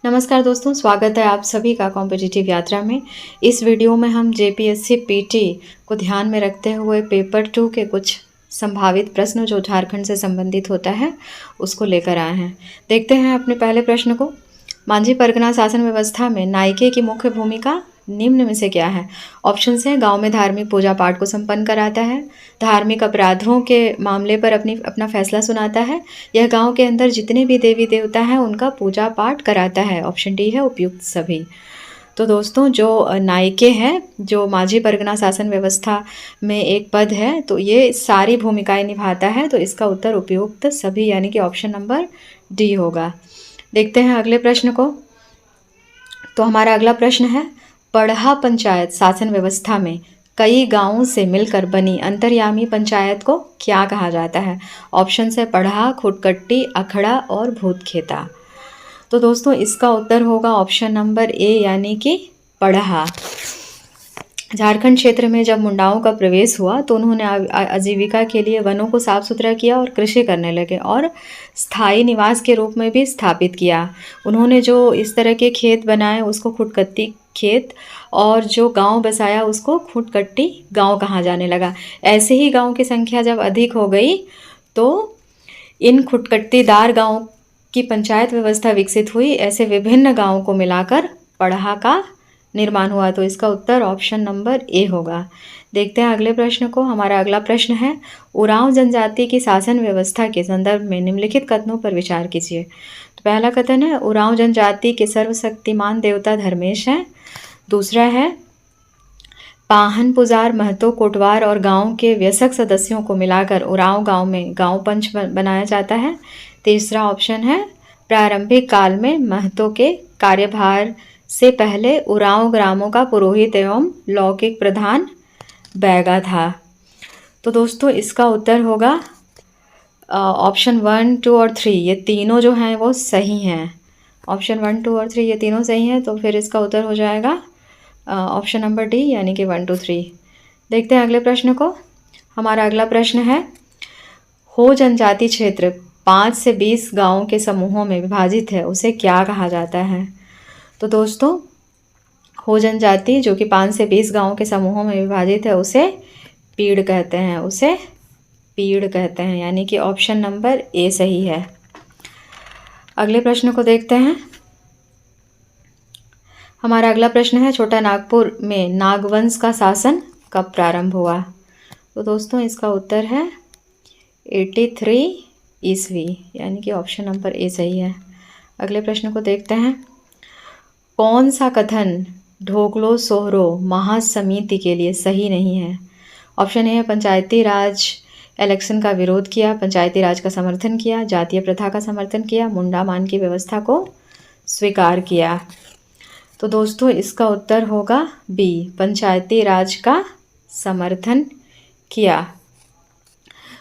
नमस्कार दोस्तों, स्वागत है आप सभी का कॉम्पिटिटिव यात्रा में। इस वीडियो में हम जेपीएससी पीटी को ध्यान में रखते हुए पेपर 2 के कुछ संभावित प्रश्न जो झारखंड से संबंधित होता है उसको लेकर आए हैं। देखते हैं अपने पहले प्रश्न को। मांझी परगना शासन व्यवस्था में नायके की मुख्य भूमिका निम्न में से क्या है? ऑप्शन है गांव में धार्मिक पूजा पाठ को संपन्न कराता है, धार्मिक अपराधों के मामले पर अपना फैसला सुनाता है, यह गांव के अंदर जितने भी देवी देवता हैं उनका पूजा पाठ कराता है। ऑप्शन डी है उपयुक्त सभी। तो दोस्तों जो नायके हैं, जो मांझी परगना शासन व्यवस्था में एक पद है, तो ये सारी भूमिकाएं निभाता है। तो इसका उत्तर उपयुक्त सभी यानी कि ऑप्शन नंबर डी होगा। देखते हैं अगले प्रश्न को। तो हमारा अगला प्रश्न है, पढ़ा पंचायत शासन व्यवस्था में कई गांवों से मिलकर बनी अंतर्यामी पंचायत को क्या कहा जाता है? ऑप्शन है पढ़ा, खुटकट्टी, अखड़ा और भूतखेता। तो दोस्तों इसका उत्तर होगा ऑप्शन नंबर ए यानी कि पढ़ा। झारखंड क्षेत्र में जब मुंडाओं का प्रवेश हुआ तो उन्होंने आजीविका के लिए वनों को साफ सुथरा किया और कृषि करने लगे और स्थायी निवास के रूप में भी स्थापित किया। उन्होंने जो इस तरह के खेत बनाए उसको खुटकट्टी खेत और जो गांव बसाया उसको खुटकट्टी गांव कहा जाने लगा। ऐसे ही गांव की संख्या जब अधिक हो गई तो इन खुटकट्टीदार गांव की पंचायत व्यवस्था विकसित हुई। ऐसे विभिन्न गांवों को मिलाकर पढ़ा का निर्माण हुआ। तो इसका उत्तर ऑप्शन नंबर ए होगा। देखते हैं अगले प्रश्न को। हमारा अगला प्रश्न है, उरांव जनजाति की शासन व्यवस्था के संदर्भ में निम्नलिखित कथनों पर विचार कीजिए। तो पहला कथन है, उरांव जनजाति के सर्वशक्तिमान देवता धर्मेश हैं। दूसरा है, पाहन पुजार महतो कोटवार और गांव के वयस्क सदस्यों को मिलाकर उरांव गांव में गांव पंच बनाया जाता है। तीसरा ऑप्शन है, प्रारंभिक काल में महतो के कार्यभार से पहले उरांव ग्रामों का पुरोहित एवं लौकिक प्रधान बैगा था। तो दोस्तों इसका उत्तर होगा ऑप्शन 1, 2 और 3। ये तीनों जो हैं वो सही हैं। ऑप्शन 1, 2 और 3 ये तीनों सही हैं। तो फिर इसका उत्तर हो जाएगा ऑप्शन नंबर डी यानी कि 1, 2, 3। देखते हैं अगले प्रश्न को। हमारा अगला प्रश्न है, हो जनजाति क्षेत्र 5 से 20 गांवों के समूहों में विभाजित है, उसे क्या कहा जाता है? तो दोस्तों हो जनजाति जो कि 5 से 20 गांवों के समूहों में विभाजित है उसे पीड़ कहते हैं। उसे पीड़ कहते हैं यानी कि ऑप्शन नंबर ए सही है। अगले प्रश्न को देखते हैं। हमारा अगला प्रश्न है, छोटा नागपुर में नागवंश का शासन कब प्रारंभ हुआ? तो दोस्तों इसका उत्तर है 83 ईस्वी यानी कि ऑप्शन नंबर ए सही है। अगले प्रश्न को देखते हैं। कौन सा कथन ढोकलो सोहरो महासमिति के लिए सही नहीं है? ऑप्शन ए है, पंचायती राज इलेक्शन का विरोध किया, पंचायती राज का समर्थन किया, जातीय प्रथा का समर्थन किया, मुंडा मान की व्यवस्था को स्वीकार किया। तो दोस्तों इसका उत्तर होगा बी, पंचायती राज का समर्थन किया।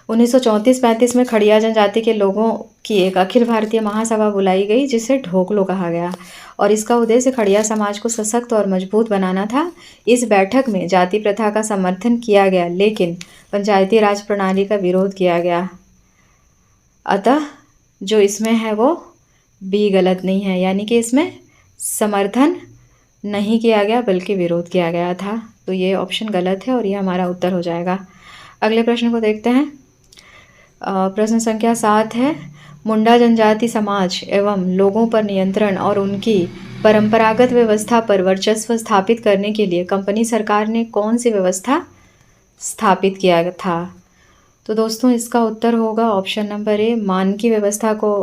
1934-35 में खड़िया जनजाति के लोगों की एक अखिल भारतीय महासभा बुलाई गई जिसे ढोकलो कहा गया और इसका उद्देश्य खड़िया समाज को सशक्त और मजबूत बनाना था। इस बैठक में जाति प्रथा का समर्थन किया गया लेकिन पंचायती राज प्रणाली का विरोध किया गया। अतः जो इसमें है वो बी गलत नहीं है यानी कि इसमें समर्थन नहीं किया गया बल्कि विरोध किया गया था। तो ये ऑप्शन गलत है और ये हमारा उत्तर हो जाएगा। अगले प्रश्न को देखते हैं। प्रश्न संख्या 7 है, मुंडा जनजाति समाज एवं लोगों पर नियंत्रण और उनकी परंपरागत व्यवस्था पर वर्चस्व स्थापित करने के लिए कंपनी सरकार ने कौन सी व्यवस्था स्थापित किया था? तो दोस्तों इसका उत्तर होगा ऑप्शन नंबर ए, मान की व्यवस्था को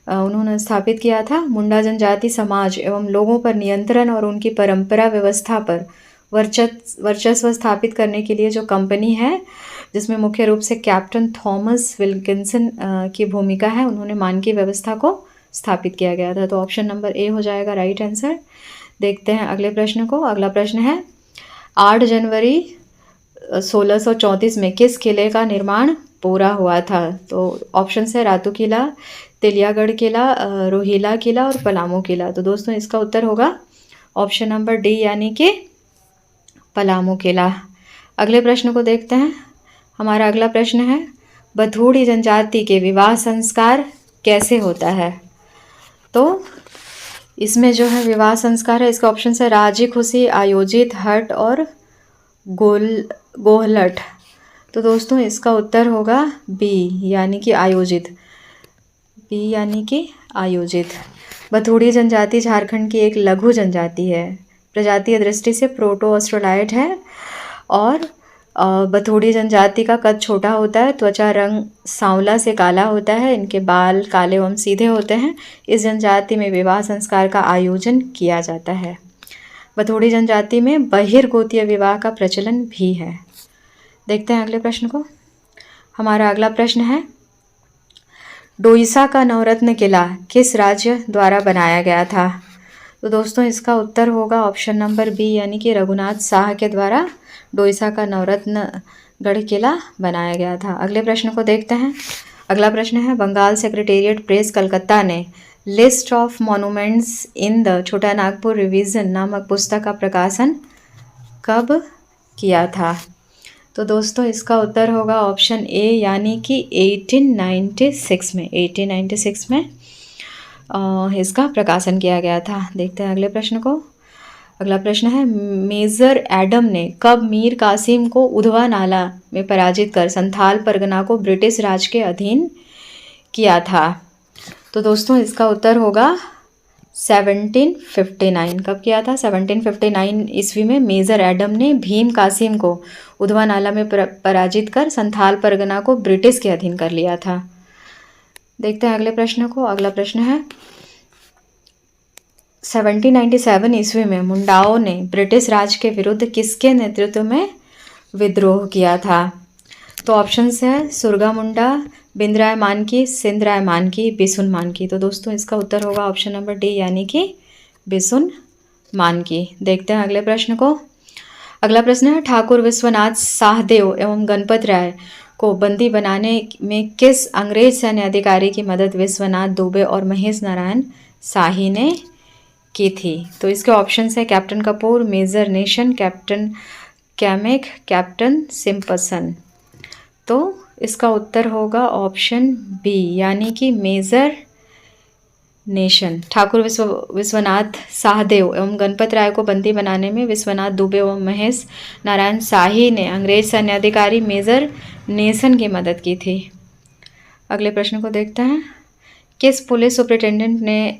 उन्होंने स्थापित किया था। मुंडा जनजाति समाज एवं लोगों पर नियंत्रण और उनकी परंपरा व्यवस्था पर वर्चस्व स्थापित करने के लिए जो कंपनी है जिसमें मुख्य रूप से कैप्टन थॉमस विल्किंसन की भूमिका है, उन्होंने मान की व्यवस्था को स्थापित किया गया था। तो ऑप्शन नंबर ए हो जाएगा राइट आंसर। देखते हैं अगले प्रश्न को। अगला प्रश्न है, 8 जनवरी 1634 में किस किले का निर्माण पूरा हुआ था? तो ऑप्शन है रातू किला, तेलियागढ़ किला, रोहिला किला और पलामू किला। तो दोस्तों इसका उत्तर होगा ऑप्शन नंबर डी यानी कि पलामू किला। अगले प्रश्न को देखते हैं। हमारा अगला प्रश्न है, बथूड़ी जनजाति के विवाह संस्कार कैसे होता है? तो इसमें जो है विवाह संस्कार है, इसका ऑप्शन है राजी खुशी, आयोजित, हट और गोहलट। तो दोस्तों इसका उत्तर होगा बी यानी कि आयोजित, बी यानी कि आयोजित। बथुड़ी जनजाति झारखंड की एक लघु जनजाति है, प्रजातीय दृष्टि से प्रोटो ऑस्ट्रेलाइड है और बथुड़ी जनजाति का कद छोटा होता है, त्वचा रंग सांवला से काला होता है, इनके बाल काले एवं सीधे होते हैं। इस जनजाति में विवाह संस्कार का आयोजन किया जाता है। बथुड़ी जनजाति में बहिर्गोतीय विवाह का प्रचलन भी है। देखते हैं अगले प्रश्न को। हमारा अगला प्रश्न है, डोईसा का नवरत्न किला किस राज्य द्वारा बनाया गया था? तो दोस्तों इसका उत्तर होगा ऑप्शन नंबर बी यानी कि रघुनाथ साह के द्वारा डोईसा का नवरत्न गढ़ किला बनाया गया था। अगले प्रश्न को देखते हैं। अगला प्रश्न है, बंगाल सेक्रेटेरिएट प्रेस कलकत्ता ने list of monuments in the छोटा नागपुर रिवीजन नामक पुस्तक का प्रकाशन कब किया था? तो दोस्तों इसका उत्तर होगा ऑप्शन ए यानी कि 1896 में। 1896 में इसका प्रकाशन किया गया था। देखते हैं अगले प्रश्न को। अगला प्रश्न है, मेजर एडम ने कब मीर कासिम को उधवा नाला में पराजित कर संथाल परगना को ब्रिटिश राज के अधीन किया था? तो दोस्तों इसका उत्तर होगा 1759। कब किया था? 1759 ईस्वी में मेजर एडम ने भीम कासिम को उधवा नाला में पराजित कर संथाल परगना को ब्रिटिश के अधीन कर लिया था। देखते हैं अगले प्रश्न को। अगला प्रश्न है, 1797 ईस्वी में मुंडाओं ने ब्रिटिश राज के विरुद्ध किसके नेतृत्व में विद्रोह किया था? तो ऑप्शंस है सुरगा मुंडा, बिंद्राय मानकी, सिंधराय मानकी, बिसुन मानकी। तो दोस्तों इसका उत्तर होगा ऑप्शन नंबर डी यानी कि बिसुन मानकी। देखते हैं अगले प्रश्न को। अगला प्रश्न है, ठाकुर विश्वनाथ साहदेव एवं गणपत राय को बंदी बनाने में किस अंग्रेज सैन्य अधिकारी की मदद विश्वनाथ दुबे और महेश नारायण शाही ने की थी? तो इसके ऑप्शंस है captain Kapoor, major Nation, captain Cammack, captain Simpson. तो इसका उत्तर होगा ऑप्शन बी यानी कि मेजर नेशन। ठाकुर विश्वनाथ साहदेव एवं गणपत राय को बंदी बनाने में विश्वनाथ दुबे एवं महेश नारायण शाही ने अंग्रेज सैन्य अधिकारी मेजर नेशन की मदद की थी। अगले प्रश्न को देखते हैं। किस पुलिस सुपरिटेंडेंट ने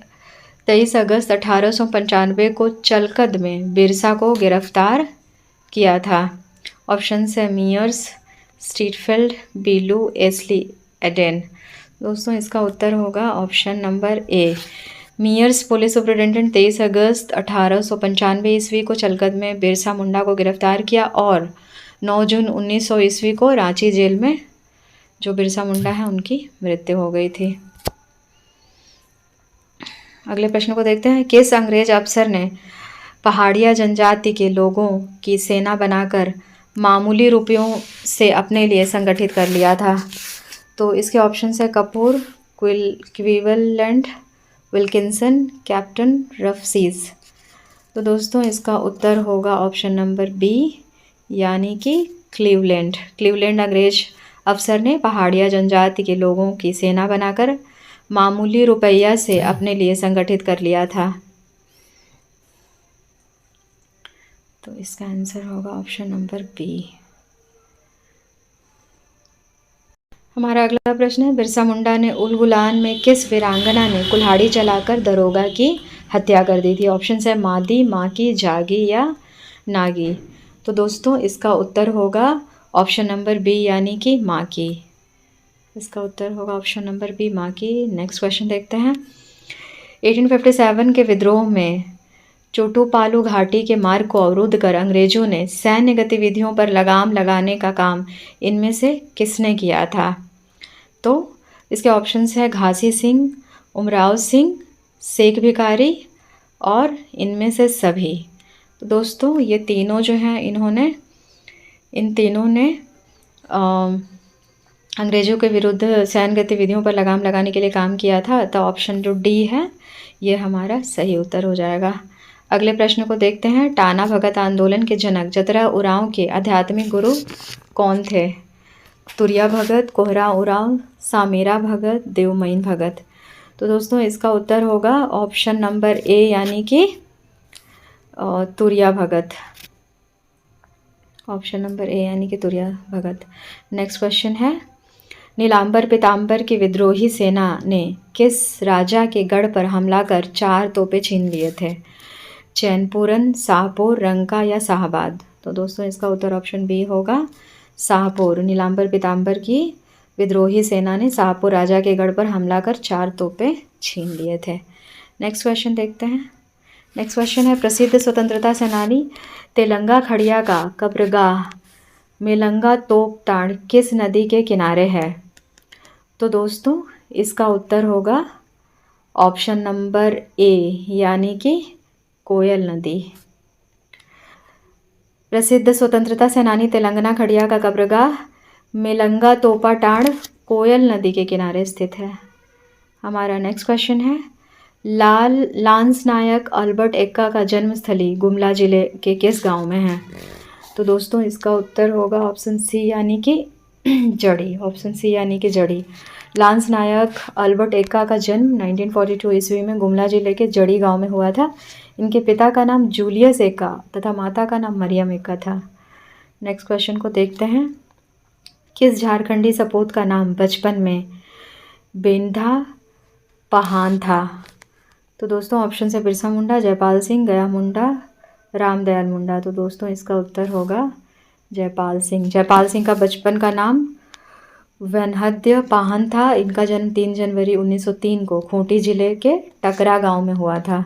23 अगस्त 1895 को चलकद में बिरसा को गिरफ्तार किया था? ऑप्शन है मियर्स, स्ट्रीटफील्ड, बीलू, एस्ली एडेन। दोस्तों इसका उत्तर होगा option number A. Mears police superintendent 23 अगस्त 1895 ईस्वी को चलकद में बिरसा मुंडा को गिरफ्तार किया और 9 जून 1900 ईस्वी को रांची जेल में जो बिरसा मुंडा है उनकी मृत्यु हो गई थी। अगले प्रश्न को देखते हैं। किस अंग्रेज अफसर ने पहाड़िया जनजाति के लोगों की सेना बनाकर मामूली रुपयों से अपने लिए संगठित कर लिया था? तो इसके ऑप्शन है कपूर, क्वीवलैंड, विल्किंसन, कैप्टन रफसीज। तो दोस्तों इसका उत्तर होगा ऑप्शन नंबर बी यानी कि क्लीवलैंड। क्लीवलैंड अंग्रेज अफसर ने पहाड़िया जनजाति के लोगों की सेना बनाकर मामूली रुपया से अपने लिए संगठित कर लिया था। तो इसका आंसर होगा ऑप्शन नंबर बी। हमारा अगला प्रश्न है, बिरसा मुंडा ने उलगुलान में किस वीरांगना ने कुल्हाड़ी चलाकर दरोगा की हत्या कर दी थी? ऑप्शन है मादी, माकी, जागी या नागी। तो दोस्तों इसका उत्तर होगा ऑप्शन नंबर बी यानी कि माकी। इसका उत्तर होगा ऑप्शन नंबर बी माकी। नेक्स्ट क्वेश्चन देखते हैं। 1857 के विद्रोह में चोटुपालू घाटी के मार्ग को अवरुद्ध कर अंग्रेजों ने सैन्य गतिविधियों पर लगाम लगाने का काम इनमें से किसने किया था? तो इसके ऑप्शंस है घासी सिंह, उमराव सिंह, शेख भिखारी और इनमें से सभी। तो दोस्तों ये तीनों जो हैं इन तीनों ने अंग्रेज़ों के विरुद्ध सैन्य गतिविधियों पर लगाम लगाने के लिए काम किया था। तो ऑप्शन जो डी है ये हमारा सही उत्तर हो जाएगा। अगले प्रश्न को देखते हैं। टाना भगत आंदोलन के जनक जतरा उरांव के आध्यात्मिक गुरु कौन थे? तुरिया भगत, कोहरा उरांव, सामेरा भगत, देवमयीन भगत। तो दोस्तों इसका उत्तर होगा ऑप्शन नंबर ए यानी कि तुरिया भगत। ऑप्शन नंबर ए यानी कि तुरिया भगत। नेक्स्ट क्वेश्चन है, नीलांबर पीतांबर की विद्रोही सेना ने किस राजा के गढ़ पर हमला कर 4 तोपे छीन लिए थे? चैनपुरन, शाहपुर, रंका या शाहबाद? तो दोस्तों इसका उत्तर ऑप्शन बी होगा शाहपुर। नीलांबर पीतांबर की विद्रोही सेना ने शाहपुर राजा के गढ़ पर हमला कर 4 तोपे छीन लिए थे। नेक्स्ट क्वेश्चन देखते हैं। नेक्स्ट क्वेश्चन है, प्रसिद्ध स्वतंत्रता सेनानी तेलंगा खड़िया का कब्रगाह मेलंगा तोप ताड़ किस नदी के किनारे है? तो दोस्तों इसका उत्तर होगा ऑप्शन नंबर ए यानी कि कोयल नदी। प्रसिद्ध स्वतंत्रता सेनानी तेलंगाना खड़िया का कब्रगाह मेलंगा तोपाटाड़ कोयल नदी के किनारे स्थित है। हमारा नेक्स्ट क्वेश्चन है, लांस नायक अल्बर्ट एक्का का जन्मस्थली गुमला जिले के किस गांव में है? तो दोस्तों इसका उत्तर होगा ऑप्शन सी यानी कि जड़ी। ऑप्शन सी यानी कि जड़ी। लांस नायक अल्बर्ट एक्का का जन्म 1942 ईस्वी में गुमला जिले के जड़ी गांव में हुआ था। इनके पिता का नाम जूलियस एक्का तथा माता का नाम मरियम एक्का था। नेक्स्ट क्वेश्चन को देखते हैं, किस झारखंडी सपूत का नाम बचपन में बेंधा पहान था? तो दोस्तों ऑप्शन से बिरसा मुंडा, जयपाल सिंह, गया मुंडा, रामदयाल मुंडा। तो दोस्तों इसका उत्तर होगा जयपाल सिंह। जयपाल सिंह का बचपन का नाम वनहद्य पाहन था। इनका जन्म 3 जनवरी 1903 को खूंटी जिले के टकरा गांव में हुआ था।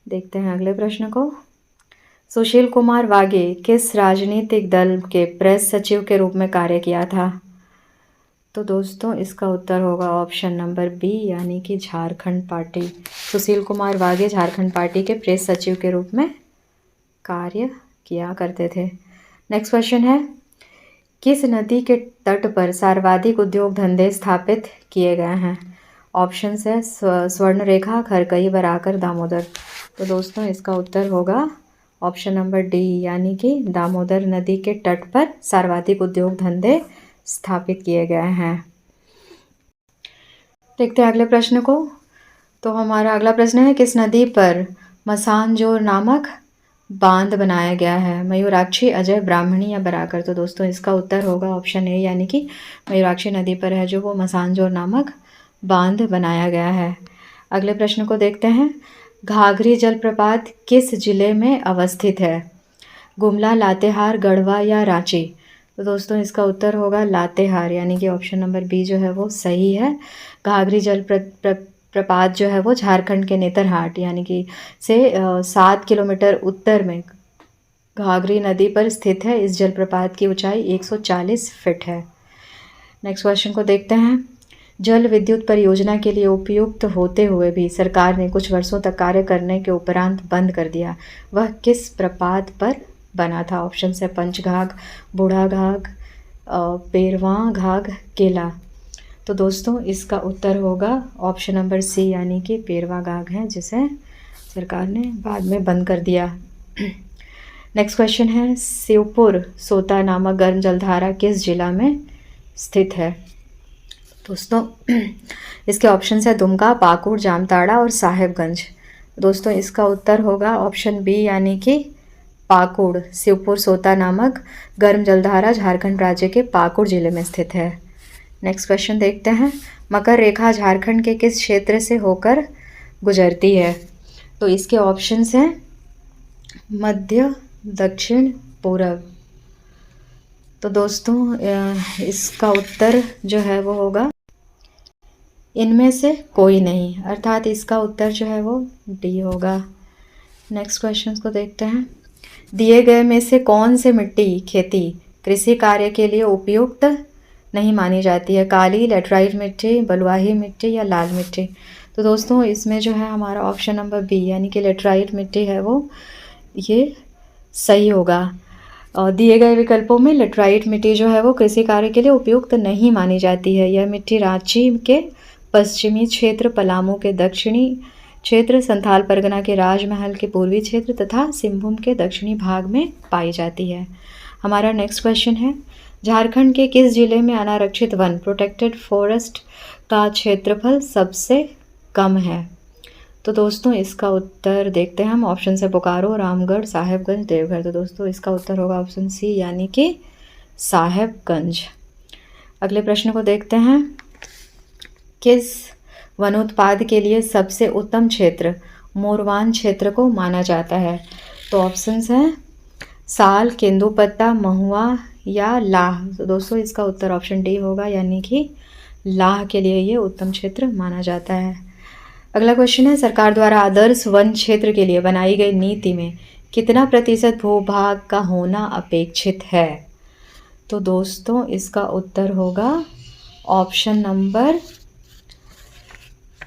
देखते हैं अगले प्रश्न को। सुशील कुमार वागे किस राजनीतिक दल के प्रेस सचिव के रूप में कार्य किया था? तो दोस्तों इसका उत्तर होगा ऑप्शन नंबर बी यानी कि झारखंड पार्टी। सुशील कुमार वागे झारखंड पार्टी के प्रेस सचिव के रूप में कार्य किया करते थे। नेक्स्ट क्वेश्चन है, किस नदी के तट पर सर्वाधिक उद्योग धंधे स्थापित किए गए हैं? ऑप्शन है स्वर्णरेखा, खरकई, बराकर, दामोदर। तो दोस्तों इसका उत्तर होगा ऑप्शन नंबर डी यानी कि दामोदर नदी के तट पर सर्वाधिक उद्योग धंधे स्थापित किए गए हैं। देखते हैं अगले प्रश्न को। तो हमारा अगला प्रश्न है, किस नदी पर मसानजोर नामक बांध बनाया गया है? मयूराक्षी, अजय, ब्राह्मणी या बराकर? तो दोस्तों इसका उत्तर होगा ऑप्शन ए यानी कि मयूराक्षी नदी पर है जो वो मसानजोर नामक बांध बनाया गया है। अगले प्रश्न को देखते हैं, घाघरी जलप्रपात किस जिले में अवस्थित है? गुमला, लातेहार, गढ़वा या रांची? तो दोस्तों इसका उत्तर होगा लातेहार यानी कि ऑप्शन नंबर बी जो है वो सही है। घाघरी प्रपात जो है वो झारखंड के नेतरहाट यानी कि से 7 किलोमीटर उत्तर में घाघरी नदी पर स्थित है। इस जलप्रपात की ऊंचाई 140 फीट है। नेक्स्ट क्वेश्चन को देखते हैं, जल विद्युत परियोजना के लिए उपयुक्त होते हुए भी सरकार ने कुछ वर्षों तक कार्य करने के उपरांत बंद कर दिया, वह किस प्रपात पर बना था? ऑप्शन से पंचघाघ, बूढ़ा घाघ, पेरवा घाघ, केला। तो दोस्तों इसका उत्तर होगा ऑप्शन नंबर सी यानी कि पेरवा घाघ है जिसे सरकार ने बाद में बंद कर दिया। नेक्स्ट क्वेश्चन है, शिवपुर सोता नामक गर्म जलधारा किस जिला में स्थित है? दोस्तों इसके ऑप्शन है दुमका, पाकुड़, जामताड़ा और साहेबगंज। दोस्तों इसका उत्तर होगा ऑप्शन बी यानी कि पाकुड़। शिवपुर सोता नामक गर्म जलधारा झारखंड राज्य के पाकुड़ जिले में स्थित है। नेक्स्ट क्वेश्चन देखते हैं, मकर रेखा झारखंड के किस क्षेत्र से होकर गुजरती है? तो इसके ऑप्शंस हैं मध्य, दक्षिण, पूर्व। तो दोस्तों इसका उत्तर जो है वो होगा इनमें से कोई नहीं, अर्थात इसका उत्तर जो है वो डी होगा। नेक्स्ट क्वेश्चन को देखते हैं, दिए गए में से कौन से मिट्टी खेती कृषि कार्य के लिए उपयुक्त नहीं मानी जाती है? काली, लेटराइट मिट्टी, बलुआही मिट्टी या लाल मिट्टी? तो दोस्तों इसमें जो है हमारा ऑप्शन नंबर बी यानी कि लेटराइट मिट्टी है वो ये सही होगा। और दिए गए विकल्पों में लेटराइट मिट्टी जो है वो कृषि कार्य के लिए उपयुक्त नहीं मानी जाती है। यह मिट्टी रांची के पश्चिमी क्षेत्र, पलामू के दक्षिणी क्षेत्र, संथाल परगना के राजमहल के पूर्वी क्षेत्र तथा सिंहभूम के दक्षिणी भाग में पाई जाती है। हमारा नेक्स्ट क्वेश्चन है, झारखंड के किस जिले में अनारक्षित वन प्रोटेक्टेड फॉरेस्ट का क्षेत्रफल सबसे कम है। तो दोस्तों इसका उत्तर देखते हैं हम। ऑप्शन से बोकारो, रामगढ़, साहेबगंज, देवघर। तो दोस्तों इसका उत्तर होगा ऑप्शन सी यानी कि साहेबगंज। अगले प्रश्न को देखते हैं। किस वनोत्पाद के लिए सबसे उत्तम क्षेत्र मोरवान क्षेत्र को माना जाता है? तो ऑप्शंस हैं साल, केंदुपत्ता, महुआ या लाह। तो दोस्तों इसका उत्तर ऑप्शन डी होगा यानी कि लाह के लिए ये उत्तम क्षेत्र माना जाता है। अगला क्वेश्चन है, सरकार द्वारा आदर्श वन क्षेत्र के लिए बनाई गई नीति में कितना प्रतिशत भूभाग का होना अपेक्षित है? तो दोस्तों इसका उत्तर होगा ऑप्शन नंबर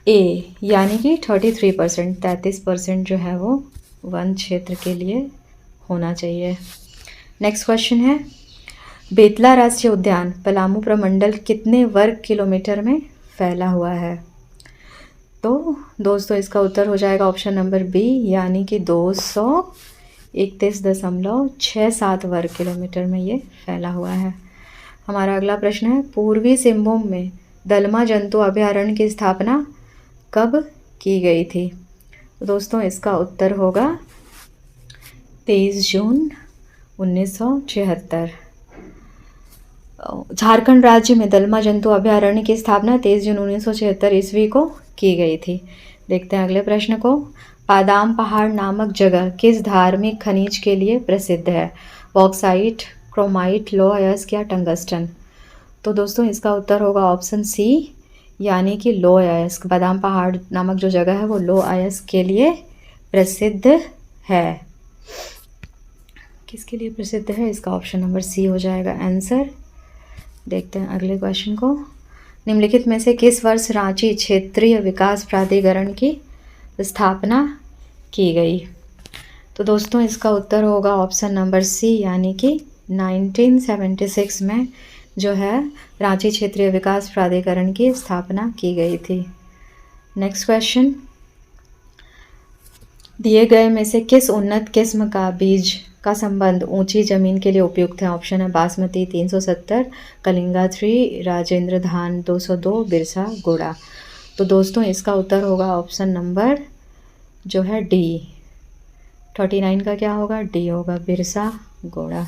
ए यानी कि 33%, 33% जो है वो वन क्षेत्र के लिए होना चाहिए। नेक्स्ट क्वेश्चन है, बेतला राष्ट्रीय उद्यान पलामू प्रमंडल कितने वर्ग किलोमीटर में फैला हुआ है? तो दोस्तों इसका उत्तर हो जाएगा ऑप्शन नंबर बी यानी कि 231.67 वर्ग किलोमीटर में ये फैला हुआ है। हमारा अगला प्रश्न है, पूर्वी सिंहभूम में दलमा जंतु अभयारण्य की स्थापना कब की गई थी? तो दोस्तों इसका उत्तर होगा 23 जून 1976। झारखंड राज्य में दलमा जंतु अभयारण्य की स्थापना 23 जून 1976 ईस्वी को की गई थी। देखते हैं अगले प्रश्न को। बादाम पहाड़ नामक जगह किस धार्मिक खनिज के लिए प्रसिद्ध है? बॉक्साइट, क्रोमाइट, लौह अयस्क या टंगस्टन? तो दोस्तों इसका उत्तर होगा ऑप्शन सी यानी कि लौह अयस्क। बादाम पहाड़ नामक जो जगह है वो लौह अयस्क के लिए प्रसिद्ध है। किसके लिए प्रसिद्ध है? इसका ऑप्शन नंबर सी हो जाएगा आंसर। देखते हैं अगले क्वेश्चन को। निम्नलिखित में से किस वर्ष रांची क्षेत्रीय विकास प्राधिकरण की स्थापना की गई? तो दोस्तों इसका उत्तर होगा ऑप्शन नंबर सी यानी कि 1976 में जो है रांची क्षेत्रीय विकास प्राधिकरण की स्थापना की गई थी। नेक्स्ट क्वेश्चन, दिए गए में से किस उन्नत किस्म का बीज का संबंध ऊंची जमीन के लिए उपयुक्त है? ऑप्शन है बासमती 370, कलिंगा 3, राजेंद्र धान 202, बिरसा गुड़ा। तो दोस्तों इसका उत्तर होगा ऑप्शन नंबर जो है डी। 39 का क्या होगा? डी होगा, बिरसा गुड़ा।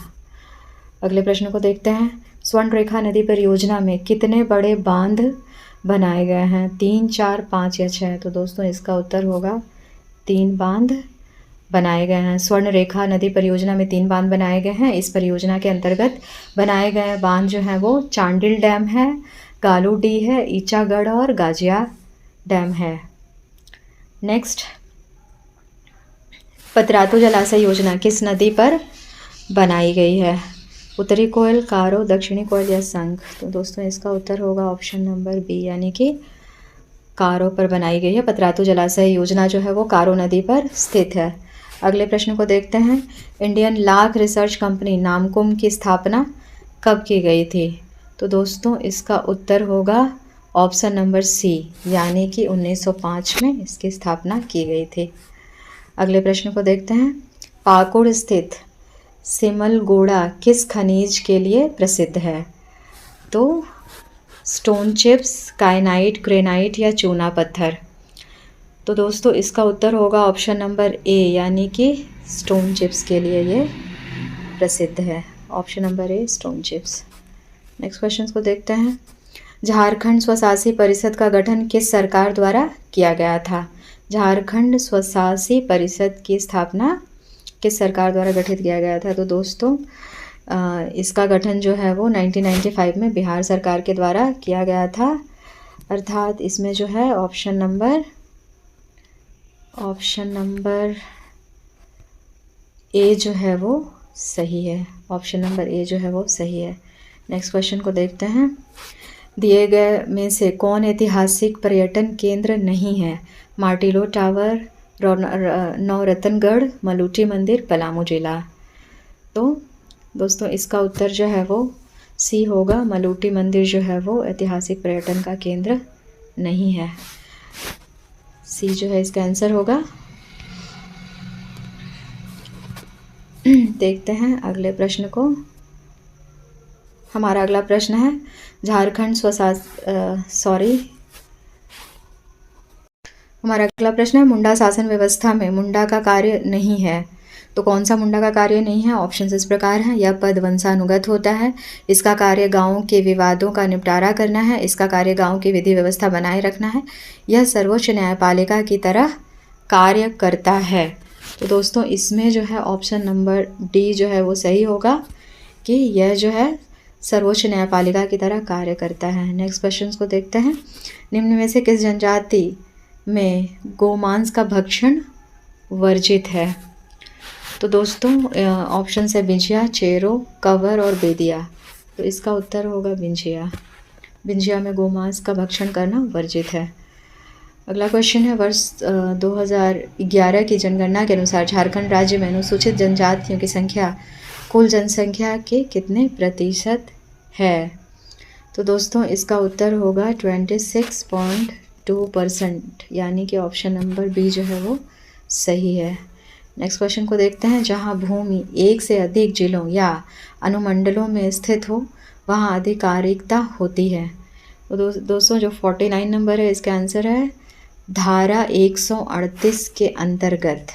अगले प्रश्न को देखते हैं। स्वर्ण रेखा नदी परियोजना में कितने बड़े बांध बनाए गए हैं? 3, 4, 5 या 6? तो दोस्तों इसका उत्तर होगा 3 बांध बनाए गए हैं। स्वर्ण रेखा नदी परियोजना में 3 बांध बनाए गए हैं। इस परियोजना के अंतर्गत बनाए गए बांध जो हैं वो चांडिल डैम है, गालू डी है, ईचागढ़ और गाजिया डैम है। नेक्स्ट, पतरातू जलाशय योजना किस नदी पर बनाई गई है? उत्तरी कोयल, कारो, दक्षिणी कोयल या संघ? तो दोस्तों इसका उत्तर होगा ऑप्शन नंबर बी यानी कि कारो पर बनाई गई है। पतरातू जलाशय योजना जो है वो कारो नदी पर स्थित है। अगले प्रश्न को देखते हैं। Indian lakh research company Namkum की स्थापना कब की गई थी? तो दोस्तों इसका उत्तर होगा ऑप्शन नंबर सी यानी कि 1905 में इसकी स्थापना की गई थी। अगले प्रश्न को देखते हैं। पाकुड़ स्थित सिमलगोड़ा किस खनिज के लिए प्रसिद्ध है? तो स्टोन चिप्स, काइनाइट, ग्रेनाइट या चूना पत्थर? तो दोस्तों इसका उत्तर होगा ऑप्शन नंबर ए यानी कि स्टोन चिप्स के लिए ये प्रसिद्ध है। Option number a stone chips. Next question को देखते हैं। झारखंड स्वशासी परिषद का गठन किस सरकार द्वारा किया गया था? झारखंड स्वशासी परिषद की स्थापना किस सरकार द्वारा गठित किया गया था? तो दोस्तों इसका गठन जो है वो 1995 में बिहार सरकार के द्वारा किया गया था। अर्थात इसमें जो है ऑप्शन नंबर ए जो है वो सही है। ऑप्शन नंबर ए जो है वो सही है। नेक्स्ट क्वेश्चन को देखते हैं। दिए गए में से कौन ऐतिहासिक पर्यटन केंद्र नहीं है? मार्टिलो टावर, नवरत्नगढ़, मलूटी मंदिर, पलामू जिला? तो दोस्तों इसका उत्तर जो है वो सी होगा। मलूटी मंदिर जो है वो ऐतिहासिक पर्यटन का केंद्र नहीं है। सी जो है इसका आंसर होगा। देखते हैं अगले प्रश्न को। हमारा अगला प्रश्न है। झारखंड हमारा अगला प्रश्न है, मुंडा शासन व्यवस्था में मुंडा का कार्य नहीं है। तो कौन सा मुंडा का कार्य नहीं है? ऑप्शन इस प्रकार हैं। यह पद वंशानुगत होता है, इसका कार्य गाँव के विवादों का निपटारा करना है, इसका कार्य गाँव की विधि व्यवस्था बनाए रखना है, यह सर्वोच्च न्यायपालिका की तरह कार्य करता है। तो दोस्तों इसमें जो है ऑप्शन नंबर डी जो है वो सही होगा कि यह जो है सर्वोच्च न्यायपालिका की तरह कार्य करता है। नेक्स्ट क्वेश्चन को देखते हैं। निम्न में से किस जनजाति में गोमांस का भक्षण वर्जित है? तो दोस्तों ऑप्शन है बिंझिया, चेरो, कंवर और बेदिया। तो इसका उत्तर होगा बिंझिया। बिंझिया में गोमांस का भक्षण करना वर्जित है। अगला क्वेश्चन है, वर्ष 2011 की जनगणना के अनुसार झारखंड राज्य में अनुसूचित जनजातियों की संख्या कुल जनसंख्या के कितने प्रतिशत है? तो दोस्तों इसका उत्तर होगा 26.2%, यानी कि ऑप्शन नंबर बी जो है वो सही है। नेक्स्ट क्वेश्चन को देखते हैं। जहां भूमि एक से अधिक जिलों या अनुमंडलों में स्थित हो वहां आधिकारिकता होती है। तो दोस्तों जो 49 नंबर है इसका आंसर है धारा 138 के अंतर्गत।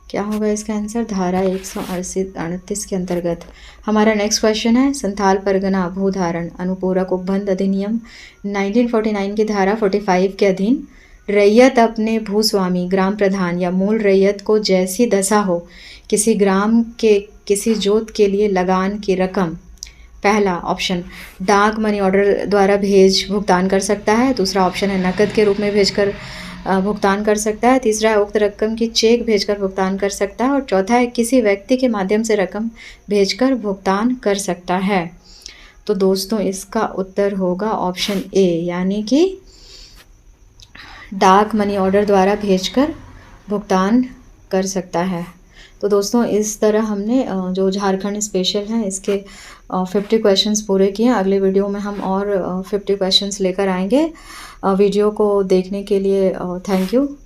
क्या होगा इसका आंसर? धारा 138 के अंतर्गत। हमारा नेक्स्ट क्वेश्चन है, संथाल परगना भूधारण अनुपूरक उपबंध अधिनियम 1949 की धारा 45 के अधीन रैयत अपने भूस्वामी, ग्राम प्रधान या मूल रैयत को जैसी दशा हो किसी ग्राम के किसी जोत के लिए लगान की रकम, पहला ऑप्शन डाक मनी ऑर्डर द्वारा भेज भुगतान कर सकता है, दूसरा ऑप्शन है नकद के रूप में भेजकर भुगतान कर सकता है, तीसरा है उक्त रकम की चेक भेजकर भुगतान कर सकता है और चौथा है किसी व्यक्ति के माध्यम से रकम भेजकर भुगतान कर सकता है। तो दोस्तों इसका उत्तर होगा ऑप्शन ए, यानी कि डाक मनी ऑर्डर द्वारा भेजकर भुगतान कर सकता है। तो दोस्तों इस तरह हमने जो झारखंड स्पेशल हैं इसके 50 क्वेश्चंस पूरे किए। अगले वीडियो में हम और 50 क्वेश्चंस लेकर आएंगे। वीडियो को देखने के लिए थैंक यू।